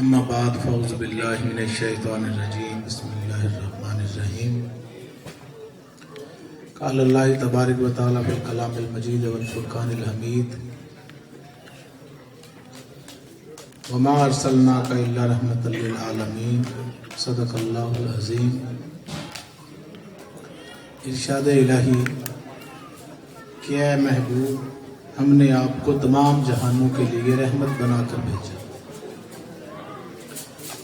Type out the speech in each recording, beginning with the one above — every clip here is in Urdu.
اما بعد فاعوذ باللہ من الشیطان الرجیم بسم اللہ الرحمن الرحیم قال اللہ تبارک و تعالی فی الکلام المجید والفرقان الحمید وما ارسلناک الا رحمۃ للعالمین صدق اللہ العظیم۔ ارشاد الہی کہ اے محبوب، ہم نے آپ کو تمام جہانوں کے لیے رحمت بنا کر بھیجا۔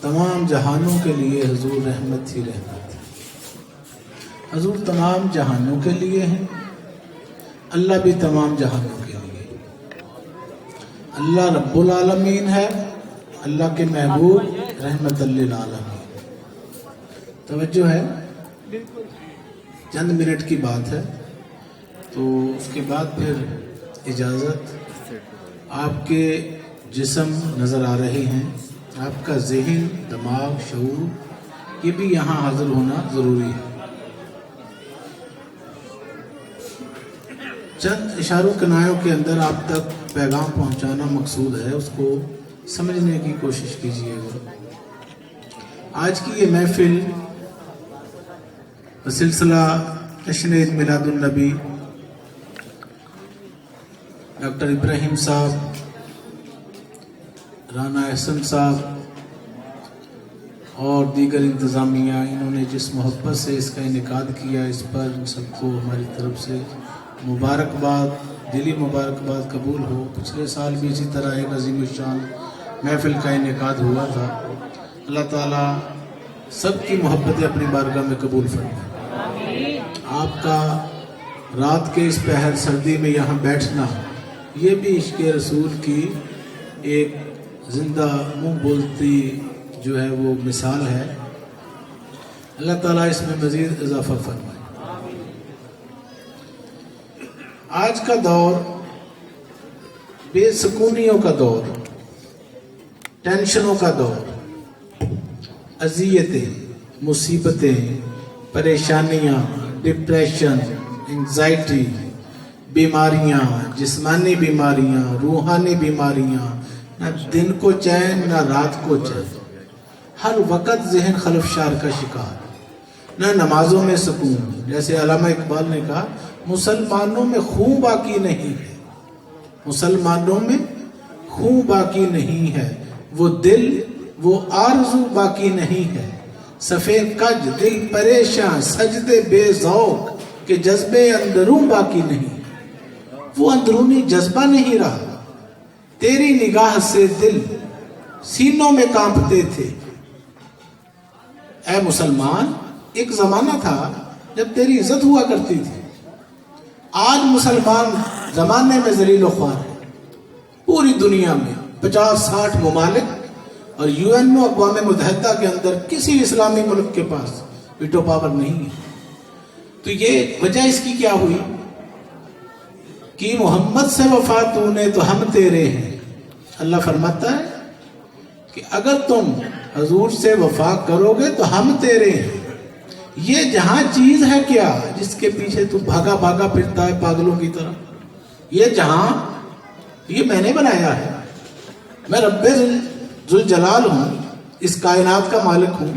تمام جہانوں کے لیے حضور رحمت ہی رحمت ہے۔ حضور تمام جہانوں کے لیے ہیں، اللہ بھی تمام جہانوں کے لیے۔ اللہ رب العالمین ہے، اللہ کے محبوب رحمت للعالمین۔ توجہ ہے، چند منٹ کی بات ہے، تو اس کے بعد پھر اجازت۔ آپ کے جسم نظر آ رہے ہیں، آپ کا ذہن، دماغ، شعور، یہ بھی یہاں حاضر ہونا ضروری ہے۔ چند اشاروں کنایوں کے اندر آپ تک پیغام پہنچانا مقصود ہے، اس کو سمجھنے کی کوشش کیجیے گا۔ آج کی یہ محفل سلسلہ جشن عید میلاد النبی ڈاکٹر ابراہیم صاحب، رانا احسن صاحب اور دیگر انتظامیہ، انہوں نے جس محبت سے اس کا انعقاد کیا، اس پر سب کو ہماری طرف سے مبارکباد، دلی مبارکباد قبول ہو۔ پچھلے سال بھی اسی طرح ایک عظیم الشان محفل کا انعقاد ہوا تھا۔ اللہ تعالیٰ سب کی محبتیں اپنی بارگاہ میں قبول فرمائے۔ آپ کا رات کے اس پہر سردی میں یہاں بیٹھنا، یہ بھی عشق رسول کی ایک زندہ منہ بولتی جو ہے وہ مثال ہے۔ اللہ تعالیٰ اس میں مزید اضافہ فرمائے۔ آج کا دور بے سکونیوں کا دور، ٹینشنوں کا دور، اذیتیں، مصیبتیں، پریشانیاں، ڈپریشن، انگزائٹی، بیماریاں، جسمانی بیماریاں، روحانی بیماریاں، نہ دن کو چین نہ رات کو چین، ہر وقت ذہن خلفشار کا شکار، نہ نمازوں میں سکون۔ جیسے علامہ اقبال نے کہا، مسلمانوں میں خون باقی نہیں ہے، مسلمانوں میں خون باقی نہیں ہے، وہ دل وہ آرزو باقی نہیں ہے، صفے کج دل پریشان سجدے بے ذوق کہ جذبے اندروں باقی نہیں۔ وہ اندرونی جذبہ نہیں رہا، تیری نگاہ سے دل سینوں میں کانپتے تھے۔ اے مسلمان، ایک زمانہ تھا جب تیری عزت ہوا کرتی تھی۔ آج مسلمان زمانے میں ذلیل و خوار ہے۔ پوری دنیا میں 50-60 ممالک اور UN اقوام متحدہ کے اندر کسی اسلامی ملک کے پاس ویٹو پاور نہیں ہے۔ تو یہ وجہ اس کی کیا ہوئی کہ محمد سے وفا تو نے تو ہم تیرے ہیں۔ اللہ فرماتا ہے کہ اگر تم حضور سے وفا کرو گے تو ہم تیرے ہیں۔ یہ جہاں چیز ہے کیا جس کے پیچھے تو بھاگا بھاگا پھرتا ہے پاگلوں کی طرح؟ یہ جہاں، یہ میں نے بنایا ہے، میں رب ذوالجلال ہوں، اس کائنات کا مالک ہوں۔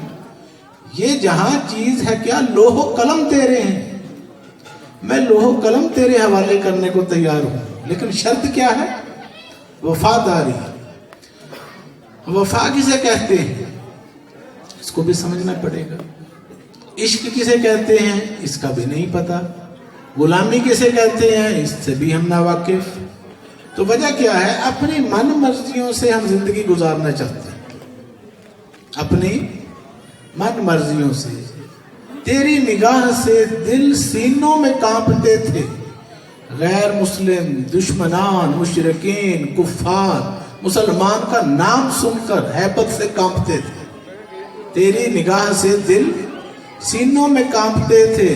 یہ جہاں چیز ہے کیا، لوح و قلم تیرے ہیں، میں لوح و قلم تیرے حوالے کرنے کو تیار ہوں، لیکن شرط کیا ہے؟ وفاداری۔ وفا کسے کہتے ہیں اس کو بھی سمجھنا پڑے گا۔ عشق کسے کہتے ہیں اس کا بھی نہیں پتا۔ غلامی کسے کہتے ہیں اس سے بھی ہم ناواقف۔ تو وجہ کیا ہے؟ اپنی من مرضیوں سے ہم زندگی گزارنا چاہتے ہیں، اپنی من مرضیوں سے۔ تیری نگاہ سے دل سینوں میں کانپتے تھے، غیر مسلم، دشمنان، مشرکین، کفار مسلمان کا نام سن کر ہیبت سے کانپتے تھے۔ تیری نگاہ سے دل سینوں میں کانپتے تھے۔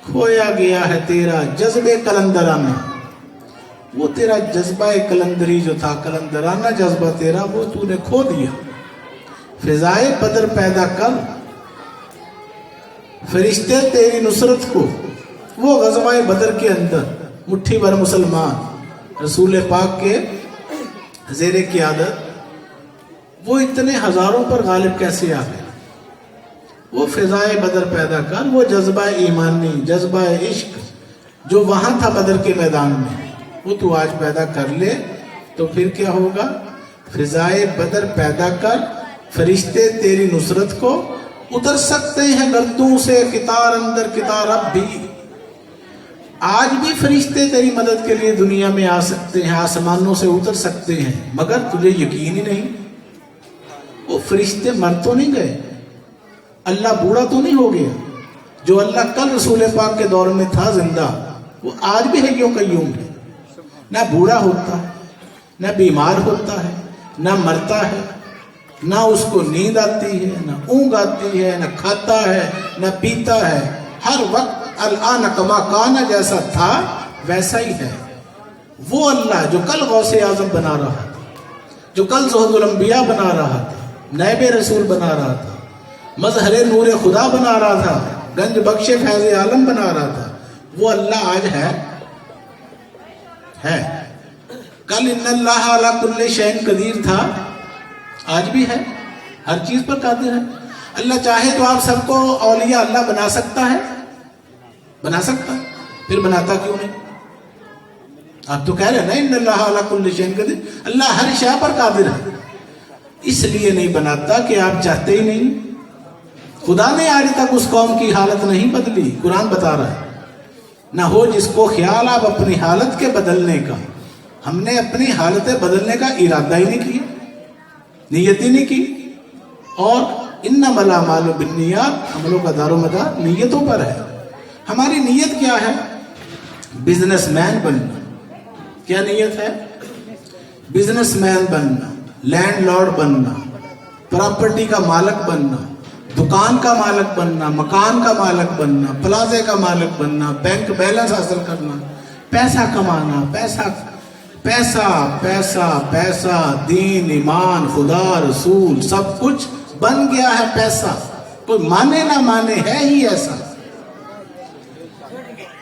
کھویا گیا ہے تیرا جذبے کلندرانہ، وہ تیرا جذبہ کلندری جو تھا، کلندرانہ جذبہ تیرا، وہ تو نے کھو دیا۔ فضائے بدر پیدا کر، فرشتے تیری نصرت کو، وہ غزوہ بدر کے اندر مٹھی بھر مسلمان رسول پاک کے زیر قیادت وہ اتنے ہزاروں پر غالب کیسے آ گئے؟ وہ فضائے بدر پیدا کر، وہ جذبہ ایمانی، جذبہ عشق جو وہاں تھا بدر کے میدان میں، وہ تو آج پیدا کر لے تو پھر کیا ہوگا؟ فضائے بدر پیدا کر، فرشتے تیری نصرت کو اتر سکتے ہیں گردوں سے قطار اندر قطار اب بھی۔ آج بھی فرشتے تیری مدد کے لیے دنیا میں آ سکتے ہیں، آسمانوں سے اتر سکتے ہیں، مگر تجھے یقین ہی نہیں۔ وہ فرشتے مر تو نہیں گئے، اللہ بوڑھا تو نہیں ہو گیا؟ جو اللہ کل رسول پاک کے دور میں تھا زندہ، وہ آج بھی حی و قیوم ہے، نہ بوڑھا ہوتا ہے، نہ بیمار ہوتا ہے، نہ مرتا ہے، نہ اس کو نیند آتی ہے، نہ اونگ آتی ہے، نہ کھاتا ہے، نہ پیتا ہے، ہر وقت الآن کما کان، جیسا تھا ویسا ہی ہے۔ وہ اللہ جو کل غوث اعظم بنا رہا تھا، جو کل زہد الانبیاء بنا رہا تھا، نائب رسول بنا رہا تھا، مظہر نور خدا بنا رہا تھا، گنج بخش فیض عالم بنا رہا تھا، وہ اللہ آج ہے۔ کل ان اللہ علی کل شیء قدیر تھا، آج بھی ہے، ہر چیز پر قادر ہے۔ اللہ چاہے تو آپ سب کو اولیاء اللہ بنا سکتا ہے، بنا سکتا، پھر بناتا کیوں نہیں؟ آپ تو کہہ رہے ہیں نا ان اللہ علی کل شیء قدیر، اللہ ہر شے پر قادر ہے، اس لیے نہیں بناتا کہ آپ چاہتے ہی نہیں۔ خدا نے آج تک اس قوم کی حالت نہیں بدلی، قرآن بتا رہا ہے، نہ ہو جس کو خیال آپ اپنی حالت کے بدلنے کا۔ ہم نے اپنی حالتیں بدلنے کا ارادہ ہی نہیں کیا، نیت ہی نہیں کی، اور انما الاعمال بالنیات، عملوں کا دار و مدار نیتوں پر ہے۔ ہماری نیت کیا ہے؟ بزنس مین بننا۔ کیا نیت ہے؟ بزنس مین بننا، لینڈ لارڈ بننا، پراپرٹی کا مالک بننا، دکان کا مالک بننا، مکان کا مالک بننا، پلازے کا مالک بننا، بینک بیلنس حاصل کرنا، پیسہ کمانا، پیسہ پیسہ پیسہ پیسہ، دین، ایمان، خدا، رسول، سب کچھ بن گیا ہے پیسہ، کوئی مانے نہ مانے ہے ہی ایسا۔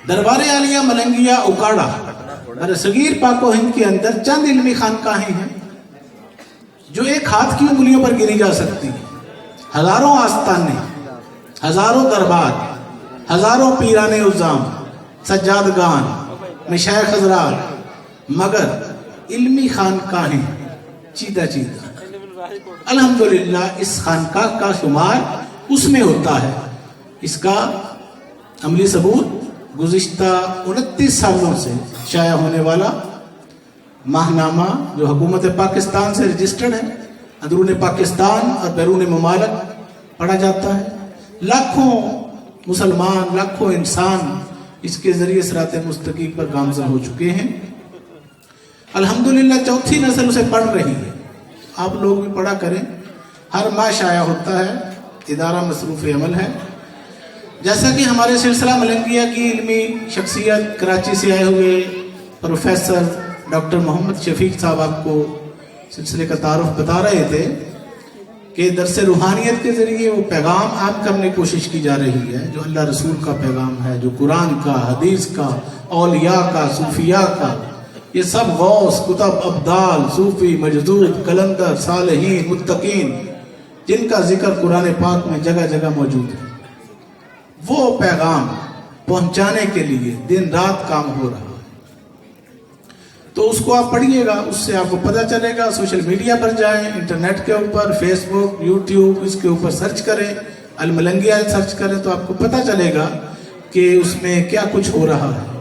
دربار عالیہ ملنگیا اکاڑا صغیر پاک و ہند کے اندر چند علمی خانقاہیں ہیں جو ایک ہاتھ کی انگلیوں پر گنی جا سکتی ہیں، ہزاروں آستانے، ہزاروں دربار، ہزاروں پیران عظام، سجادگان، مشائخ حضرات، مگر علمی خانقاہیں چیدہ چیدہ۔ الحمدللہ اس خانقاہ کا شمار اس میں ہوتا ہے۔ اس کا عملی ثبوت گزشتہ 29 سالوں سے شائع ہونے والا ماہنامہ جو حکومت پاکستان سے رجسٹرڈ ہے، اندرون پاکستان اور بیرون ممالک پڑھا جاتا ہے۔ لاکھوں مسلمان، لاکھوں انسان اس کے ذریعے صراط مستقیم پر گامزن ہو چکے ہیں۔ الحمدللہ چوتھی نسل اسے پڑھ رہی ہے، آپ لوگ بھی پڑھا کریں، ہر ماہ شائع ہوتا ہے، ادارہ مصروف عمل ہے۔ جیسا کہ ہمارے سلسلہ ملنگیا کی علمی شخصیت کراچی سے آئے ہوئے پروفیسر ڈاکٹر محمد شفیق صاحب آپ کو سلسلے کا تعارف بتا رہے تھے کہ درس روحانیت کے ذریعے وہ پیغام عام کرنے کی کوشش کی جا رہی ہے جو اللہ رسول کا پیغام ہے، جو قرآن کا، حدیث کا، اولیاء کا، صوفیاء کا، یہ سب غوث، کتب، ابدال، صوفی، مجذوب، کلندر، صالحین، متقین، جن کا ذکر قرآن پاک میں جگہ جگہ موجود ہے، وہ پیغام پہنچانے کے لیے دن رات کام ہو رہا ہے۔ تو اس کو آپ پڑھیے گا، اس سے آپ کو پتہ چلے گا۔ سوشل میڈیا پر جائیں، انٹرنیٹ کے اوپر، فیس بک، یوٹیوب، اس کے اوپر سرچ کریں، الملنگیا سرچ کریں تو آپ کو پتہ چلے گا کہ اس میں کیا کچھ ہو رہا ہے۔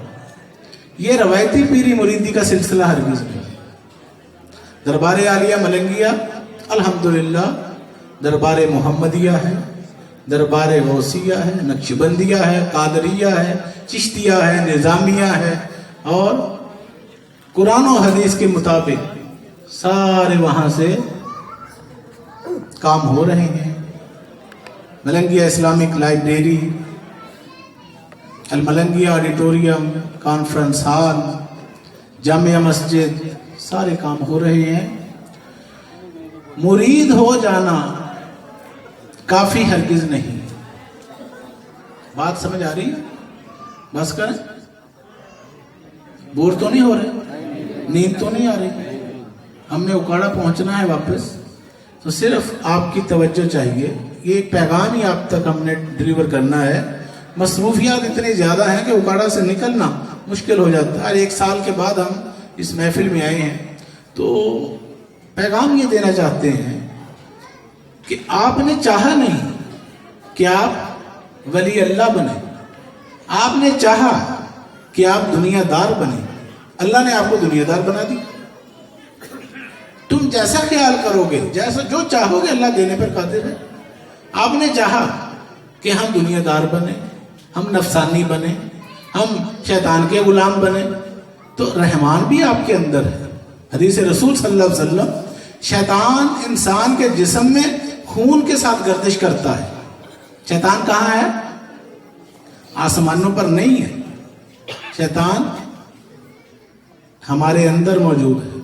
یہ روایتی پیری مریدی کا سلسلہ ہرگز نہیں۔ دربار عالیہ ملنگیا الحمدللہ دربار محمدیہ ہے، دربار غوثیہ ہے، نقشبندیہ ہے، قادریہ ہے، چشتیہ ہے، نظامیہ ہے، اور قرآن و حدیث کے مطابق سارے وہاں سے کام ہو رہے ہیں۔ ملنگیا اسلامک لائبریری، الملنگیا آڈیٹوریم، کانفرنس ہال، جامعہ مسجد، سارے کام ہو رہے ہیں۔ مرید ہو جانا کافی ہرگز نہیں۔ بات سمجھ آ رہی ہے؟ بس کریں، بور تو نہیں ہو رہے، نیند تو نہیں آ رہی؟ ہم نے اکاڑا پہنچنا ہے واپس، تو صرف آپ کی توجہ چاہیے. یہ ایک پیغام ہی آپ تک ہم نے ڈلیور کرنا ہے. مصروفیات اتنی زیادہ ہیں کہ اکاڑا سے نکلنا مشکل ہو جاتا ہے. 1 سال کے بعد ہم اس محفل میں آئے ہیں تو پیغام یہ دینا چاہتے ہیں کہ آپ نے چاہا نہیں کہ آپ ولی اللہ بنے. آپ نے چاہا کہ آپ دنیا دار بنے. اللہ نے آپ کو دنیا دار بنا دی. تم جیسا خیال کرو گے, جیسا جو چاہو گے, اللہ دینے پر قادر ہے. آپ نے چاہا کہ ہم دنیا دار بنے, ہم نفسانی بنے, ہم شیطان کے غلام بنے, تو رحمان بھی آپ کے اندر ہے. حدیث رسول صلی اللہ علیہ وسلم, شیطان انسان کے جسم میں خون کے ساتھ گردش کرتا ہے. شیطان کہاں ہے؟ آسمانوں پر نہیں ہے. شیطان ہمارے اندر موجود ہے,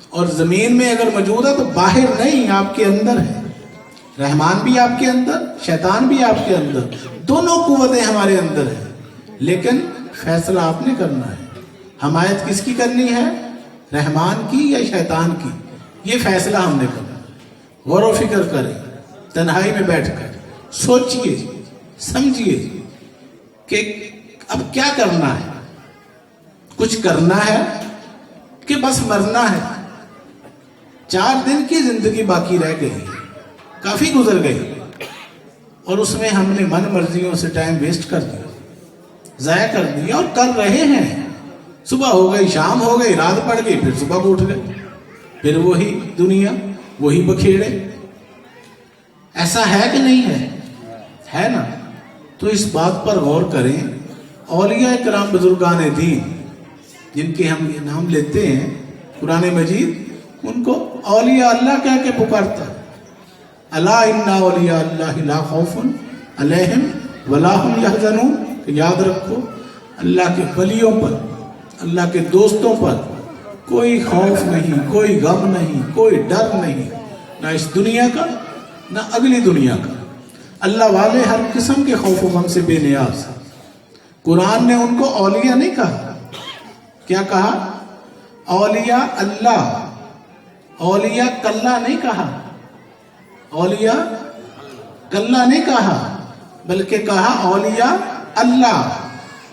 اور زمین میں اگر موجود ہے تو باہر نہیں, آپ کے اندر ہے. رحمان بھی آپ کے اندر, شیطان بھی آپ کے اندر, دونوں قوتیں ہمارے اندر ہیں. لیکن فیصلہ آپ نے کرنا ہے. حمایت کس کی کرنی ہے؟ رحمان کی یا شیطان کی؟ یہ فیصلہ ہم نے کرنا. غور و فکر کریں, تنہائی میں بیٹھ کر سوچئے, سمجھئے کہ اب کیا کرنا ہے. کچھ کرنا ہے کہ بس مرنا ہے. 4 دن کی زندگی باقی رہ گئی, کافی گزر گئی, اور اس میں ہم نے من مرضیوں سے ٹائم ویسٹ کر دیا, ضائع کر دیا, اور کر رہے ہیں. صبح ہو گئی, شام ہو گئی, رات پڑ گئی, پھر صبح کو اٹھ گئے, پھر وہی دنیا, وہی بکھیڑے. ایسا ہے کہ نہیں ہے؟ ہے نا. تو اس بات پر غور کریں. اولیاء کرام بزرگان دین جن کے ہم یہ نام لیتے ہیں, قرآن مجید ان کو اولیاء اللہ کہہ کے پکارتا ہے. الا ان اولیاء اللہ لا خوف علیہم ولا هم یحزنون. یاد رکھو, اللہ کے ولیوں پر, اللہ کے دوستوں پر کوئی خوف نہیں, کوئی غم نہیں, کوئی ڈر نہیں, نہ اس دنیا کا نہ اگلی دنیا کا. اللہ والے ہر قسم کے خوف و غم سے بے نیاز. قرآن نے ان کو اولیاء نہیں کہا. کیا کہا؟ اولیاء اللہ. اولیاء کلہ نہیں کہا, اولیاء کلہ نہیں کہا, بلکہ کہا اولیاء اللہ.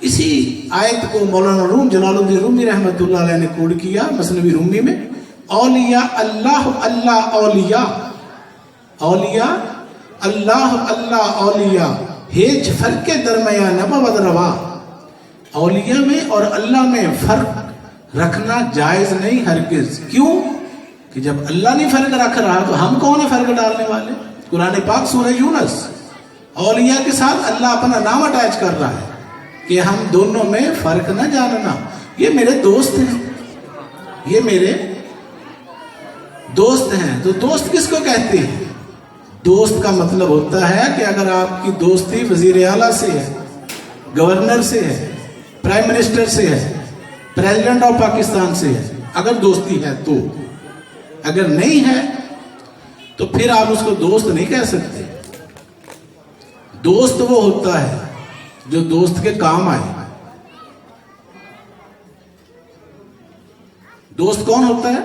اسی آیت کو مولانا روم جلال الدین رومی رحمۃ اللہ علیہ نے کوڈ کیا مثنوی رومی میں. اولیاء اللہ, اللہ اولیاء, اولیاء اللہ, اللہ اولیاء. ہیچ فرق کے درمیان نبود روا. اولیاء میں اور اللہ میں فرق رکھنا جائز نہیں ہرگز. کیوں کہ جب اللہ نہیں فرق رکھ رہا تو ہم کون ہیں فرق ڈالنے والے؟ قرآن پاک سورہ یونس, اولیاء کے ساتھ اللہ اپنا نام اٹیچ کر رہا ہے کہ ہم دونوں میں فرق نہ جاننا. یہ میرے دوست ہیں, یہ میرے دوست ہیں. تو دوست کس کو کہتے ہیں؟ دوست کا مطلب ہوتا ہے کہ اگر آپ کی دوستی وزیر اعلیٰ سے ہے, گورنر سے ہے, پرائم منسٹر سے ہے, پریزیڈنٹ آف پاکستان سے ہے, اگر دوستی ہے تو. اگر نہیں ہے تو پھر آپ اس کو دوست نہیں کہہ سکتے. دوست وہ ہوتا ہے جو دوست کے کام آئے. دوست کون ہوتا ہے؟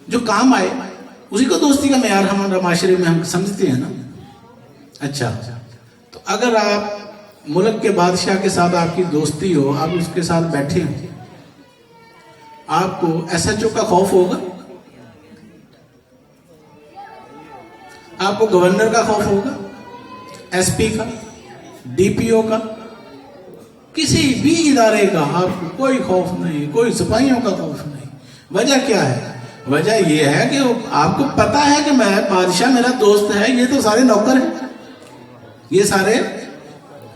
جو کام آئے, اسی کو دوستی کا معیار ہمارا معاشرے میں ہم سمجھتے ہیں نا. اچھا, تو اگر آپ ملک کے بادشاہ کے ساتھ آپ کی دوستی ہو, آپ اس کے ساتھ بیٹھے ہوں, آپ کو ایس ایچ او کا خوف ہوگا؟ آپ کو گورنر کا خوف ہوگا؟ ایس پی کا, ڈی پی او کا, کسی بھی ادارے کا آپ کو کوئی خوف نہیں, کوئی سپاہیوں کا خوف نہیں. وجہ کیا ہے؟ وجہ یہ ہے کہ آپ کو پتا ہے کہ میں بادشاہ میرا دوست ہے, یہ تو سارے نوکر ہیں, یہ سارے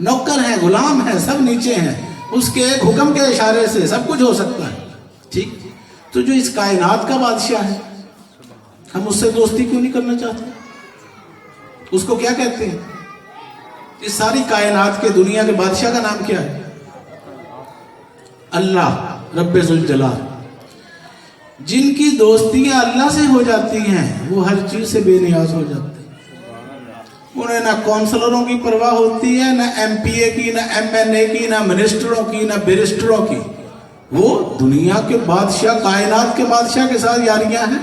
نوکر ہیں, غلام ہیں, سب نیچے ہیں, اس کے ایک حکم کے اشارے سے سب کچھ ہو سکتا ہے. ٹھیک, تو جو اس کائنات کا بادشاہ ہے, ہم اس سے دوستی کیوں نہیں کرنا چاہتے؟ اس کو کیا کہتے ہیں؟ اس ساری کائنات کے دنیا کے بادشاہ کا نام کیا ہے؟ اللہ رب ذوالجلال. جن کی دوستیاں اللہ سے ہو جاتی ہیں وہ ہر چیز سے بے نیاز ہو جاتے ہیں. انہیں نہ کونسلروں کی پرواہ ہوتی ہے, نہ ایم پی اے کی, نہ ایم این اے کی, نہ منسٹروں کی, نہ بیرسٹروں کی. وہ دنیا کے بادشاہ, کائنات کے بادشاہ کے ساتھ یاریاں ہیں.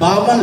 52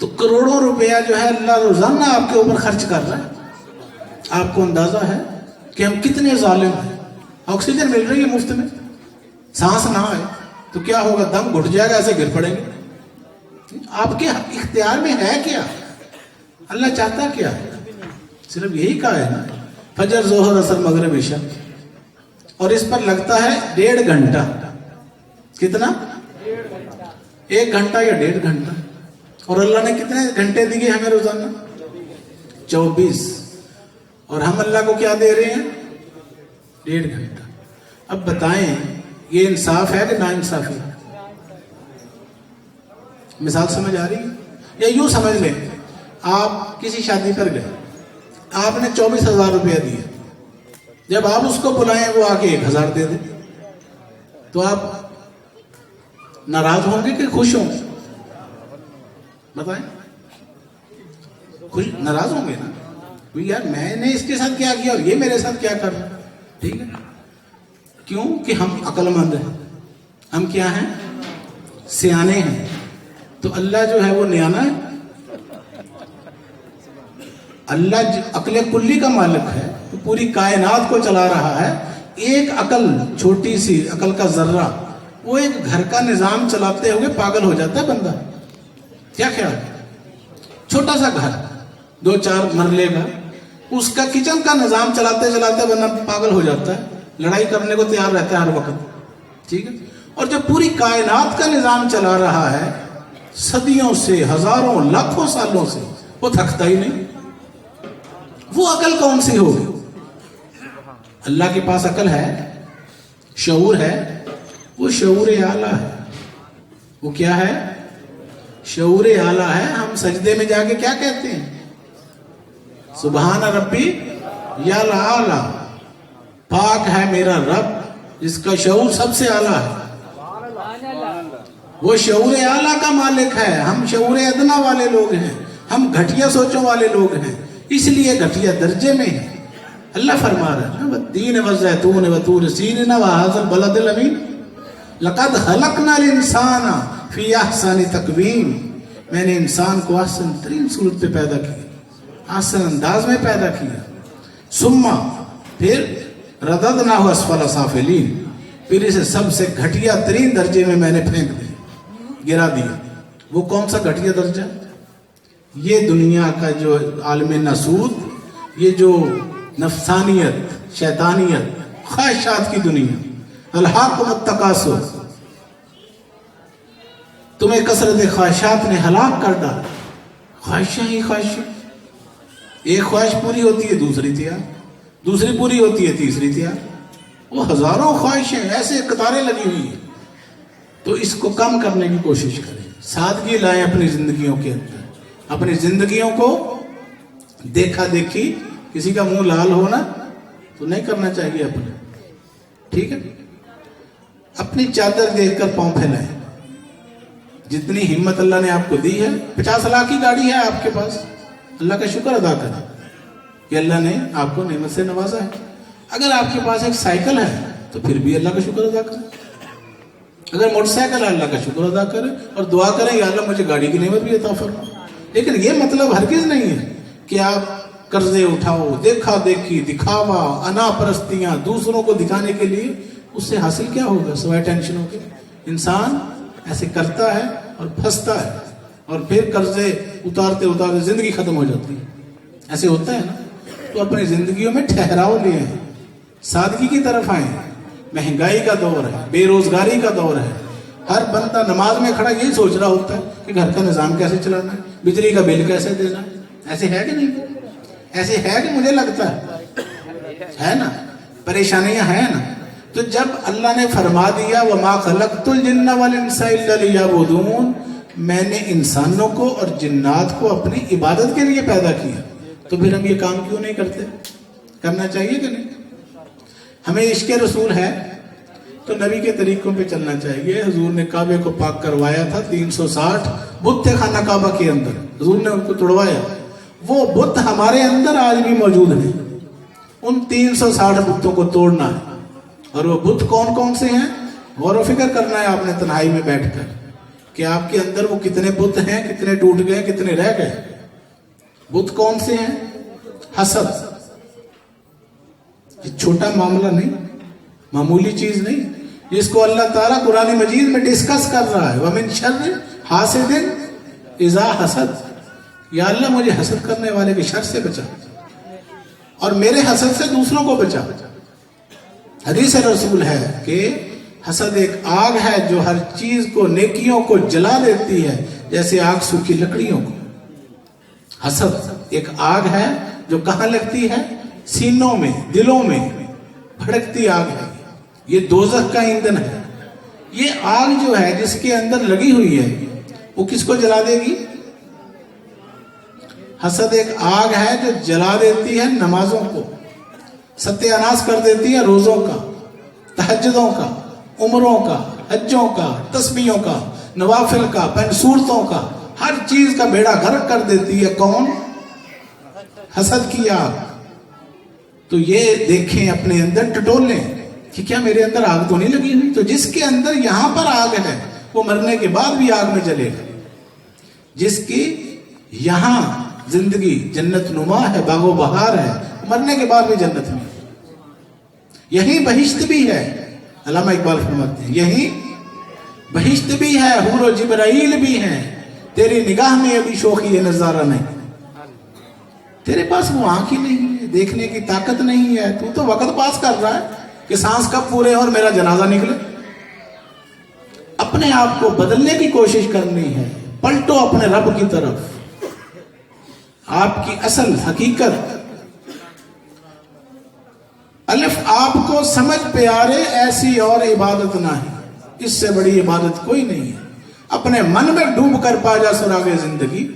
تو کروڑوں روپیہ جو ہے اللہ روزانہ آپ کے اوپر خرچ کر رہا ہے. آپ کو اندازہ ہے کہ ہم کتنے ظالم ہیں. آکسیجن مل رہی ہے مفت میں, سانس نہ آئے تو کیا ہوگا, دم گھٹ جائے گا, ایسے گر پڑیں گے. آپ کے اختیار میں ہے کیا؟ اللہ چاہتا کیا ہے؟ صرف یہی کہا ہے نا, فجر ظہر اثر مغرب عشاء, اور اس پر لگتا ہے 1.5 گھنٹہ. کتنا؟ 1 گھنٹہ یا 1.5 گھنٹہ. اور اللہ نے کتنے گھنٹے دیے ہمیں روزانہ؟ 24. اور ہم اللہ کو کیا دے رہے ہیں؟ 1.5 گھنٹہ. اب بتائیں یہ انصاف ہے کہ نا انصافی؟ مثال سمجھ آ رہی ہے؟ یا یوں سمجھ لیں, آپ کسی شادی پر گئے, آپ نے 24,000 روپیہ دیے. جب آپ اس کو بلائیں وہ آ کے 1,000 دے دیں, تو آپ ناراض ہوں گے کہ خوش ہوں گے؟ بتائیں. خوش ناراض ہوں گے نا, یار میں نے اس کے ساتھ کیا کیا اور یہ میرے ساتھ کیا کر رہا ہے. ٹھیک ہے, کیوں کہ ہم عقل مند ہیں, ہم کیا ہیں؟ سیانے ہیں. تو اللہ جو ہے وہ نیانا ہے. اللہ عقل کلی کا مالک ہے, تو پوری کائنات کو چلا رہا ہے. ایک عقل, چھوٹی سی عقل کا ذرہ, وہ ایک گھر کا نظام چلاتے ہوئے پاگل ہو جاتا ہے بندہ. کیا خیال؟ چھوٹا سا گھر 2-4 مرلے کا, اس کا کچن کا نظام چلاتے چلاتے بندہ پاگل ہو جاتا ہے, لڑائی کرنے کو تیار رہتا ہے ہر وقت. ٹھیک ہے, اور جو پوری کائنات کا نظام چلا رہا ہے صدیوں سے, ہزاروں لاکھوں سالوں سے, وہ تھکتا ہی نہیں. وہ عقل کون سی ہوگی؟ اللہ کے پاس عقل ہے, شعور ہے, وہ شعور اعلیٰ ہے. وہ کیا ہے؟ شعور اعلیٰ ہے. ہم سجدے میں جا کے کیا کہتے ہیں؟ سبحان ربی یا اعلیٰ, پاک ہے میرا رب جس کا شعور سب سے اعلیٰ ہے. وہ شعور اعلیٰ کا مالک ہے. ہم شعور ادنا والے لوگ ہیں, ہم گھٹیا سوچوں والے لوگ ہیں, اس لیے گھٹیا درجے میں ہیں. اللہ فرما رہا ہے والتین والزیتون وطور سینین وہذا البلد الامین لقد خلقنا الانسان فی احسن تقویم. میں نے انسان کو احسن ترین صورت پہ پیدا کیا, احسن انداز میں پیدا کیا. ثم پھر رددناہ اسفل سافلین, پھر اسے سب سے گھٹیا ترین درجے میں میں نے پھینک دیا, گرا دیا. وہ کون سا گھٹیا درجہ؟ یہ دنیا کا جو عالم ناسود, یہ جو نفسانیت, شیطانیت, خواہشات کی دنیا, الہاکم التکاثر, تمہیں کثرت خواہشات نے ہلاک کر ڈالا. خواہشیں ہی خواہشیں, ایک خواہش پوری ہوتی ہے دوسری تیار, دوسری پوری ہوتی ہے تیسری تیار. وہ ہزاروں خواہشیں ایسے قطاریں لگی ہوئی ہیں. تو اس کو کم کرنے کی کوشش کریں, سادگی لائیں اپنی زندگیوں کے اندر. اپنی زندگیوں کو دیکھا دیکھی, کسی کا منہ لال ہونا تو نہیں کرنا چاہیے اپنے. ٹھیک ہے, اپنی چادر دیکھ کر پاؤں پھیلائیں. جتنی ہمت اللہ نے آپ کو دی ہے, 50 لاکھ کی گاڑی ہے آپ کے پاس, اللہ کا شکر ادا کریں کہ اللہ نے آپ کو نعمت سے نوازا ہے. اگر آپ کے پاس ایک سائیکل ہے تو پھر بھی اللہ کا شکر ادا کریں. اگر موٹر سائیکل ہے اللہ کا شکر ادا کریں اور دعا کریں یا اللہ مجھے گاڑی کی نعمت بھی عطا فرما. لیکن یہ مطلب ہرگز نہیں ہے کہ آپ قرضے اٹھاؤ, دیکھا دیکھی, دکھاوا, انا پرستیاں دوسروں کو دکھانے کے لیے. اس سے حاصل کیا ہوگا سوائے ٹینشنوں کے؟ انسان ایسے کرتا ہے اور پھنستا ہے, اور پھر قرضے اتارتے اتارتے زندگی ختم ہو جاتی ہے. ایسے ہوتا ہے نا. تو اپنی زندگیوں میں ٹھہراؤ لیے ہیں, سادگی کی طرف آئیں. مہنگائی کا دور ہے, بے روزگاری کا دور ہے. ہر بندہ نماز میں کھڑا یہی سوچ رہا ہوتا ہے کہ گھر کا نظام کیسے چلانا ہے, بجلی کا بل کیسے دینا ہے. ایسے ہے کہ نہیں؟ ایسے ہے کہ مجھے لگتا ہے نا, پریشانیاں ہیں نا. تو جب اللہ نے فرما دیا وَمَا خَلَقْتُ الْجِنَّ وَالْإِنسَ إِلَّا لِيَعْبُدُونَ, میں نے انسانوں کو اور جنات کو اپنی عبادت کے لیے پیدا کیا, تو پھر ہم یہ کام کیوں نہیں کرتے؟ کرنا چاہیے کہ نہیں؟ ہمیں عشق رسول ہے تو نبی کے طریقوں پہ چلنا چاہیے. حضور نے کعبے کو پاک کروایا تھا, 360 بت تھے خانہ کعبہ کے اندر, حضور نے ان کو توڑوایا. وہ بت ہمارے اندر آج بھی موجود ہیں. ان 360 بتوں کو توڑنا ہے. اور وہ بت کون کون سے ہیں غور و فکر کرنا ہے آپ نے تنہائی میں بیٹھ کر. کہ آپ کے اندر وہ کتنے بت ہیں, کتنے ٹوٹ گئے, کتنے رہ گئے. بت کون سے ہیں؟ حسد. یہ چھوٹا معاملہ نہیں, معمولی چیز نہیں, جس کو اللہ تعالیٰ قرآن مجید میں ڈسکس کر رہا ہے. وَمِن شَرِّ حَاسِدٍ اِذَا حَسَد. یا اللہ مجھے حسد کرنے والے کے شر سے بچا, اور میرے حسد سے دوسروں کو بچا. حدیث رسول ہے کہ حسد ایک آگ ہے جو ہر چیز کو, نیکیوں کو جلا دیتی ہے جیسے آگ سوکھی لکڑیوں کو. حسد ایک آگ ہے جو کہاں لگتی ہے؟ سینوں میں, دلوں میں بھڑکتی آگ ہے. یہ دوزخ کا ایندھن ہے. یہ آگ جو ہے جس کے اندر لگی ہوئی ہے وہ کس کو جلا دے گی؟ حسد ایک آگ ہے جو جلا دیتی ہے نمازوں کو, ستیہ ناش کر دیتی ہے روزوں کا, تہجدوں کا, عمروں کا, حجوں کا, تسبیحوں کا, نوافل کا, صورتوں کا, ہر چیز کا بیڑا غرق کر دیتی ہے. کون؟ حسد کی آگ. تو یہ دیکھیں اپنے اندر, ٹٹولیں کہ کیا میرے اندر آگ تو نہیں لگی ہوئی. تو جس کے اندر یہاں پر آگ ہے وہ مرنے کے بعد بھی آگ میں جلے گا. جس کی یہاں زندگی جنت نما ہے, باغ و بہار ہے, مرنے کے بعد بھی جنت میں. یہی بہشت بھی ہے. علامہ اقبال فرماتے ہیں یہی بہشت بھی ہے, حور و جبرائیل بھی ہیں, تیری نگاہ میں ابھی شوخی یہ نظارہ نہیں. تیرے پاس وہ آنکھ ہی نہیں ہے, دیکھنے کی طاقت نہیں ہے, تو وقت پاس کر رہا ہے کہ سانس کب پورے اور میرا جنازہ نکلے. اپنے آپ کو بدلنے کی کوشش کرنی ہے. پلٹو اپنے رب کی طرف. آپ کی اصل حقیقت, الف آپ کو سمجھ پیارے ایسی اور عبادت نہیں, اس سے بڑی عبادت کوئی نہیں ہے. اپنے من میں ڈوب کر پا جا سراغ زندگی.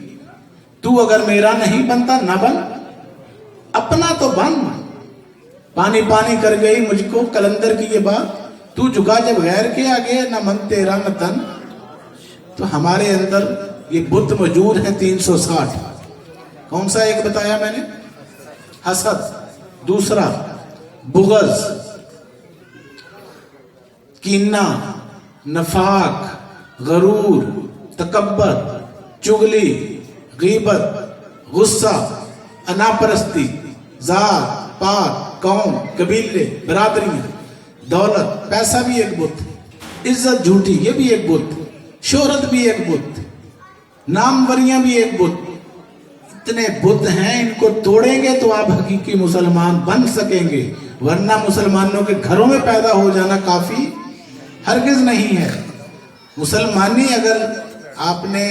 تو اگر میرا نہیں بنتا نہ بن, اپنا تو بن. پانی پانی کر گئی مجھ کو کلندر کی یہ بات, تو جھکا جب غیر کے آگے, نہ من تیرا نہ تن. تو ہمارے اندر یہ بت موجود ہے 360. کون سا ایک بتایا میں نے؟ حسد. دوسرا بغض, کینہ, نفاق, غرور, تکبر, چغلی, غیبت, غصہ, اناپرستی, ذات پات, قوم, قبیلے, برادریاں, دولت, پیسہ بھی ایک بت, عزت جھوٹی یہ بھی ایک بت, شہرت بھی ایک بت, ناموریاں بھی ایک بت. اتنے بت ہیں, ان کو توڑیں گے تو آپ حقیقی مسلمان بن سکیں گے, ورنہ مسلمانوں کے گھروں میں پیدا ہو جانا کافی ہرگز نہیں ہے. مسلمانی اگر آپ نے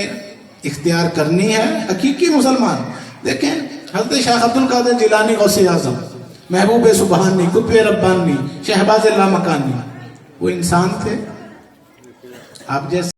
اختیار کرنی ہے, حقیقی مسلمان. دیکھیں حضرت شیخ عبد القادر جیلانی غوث اعظم, محبوب سبحانی, قطب ربانی, شہباز لامکانی, وہ انسان تھے آپ جیسے.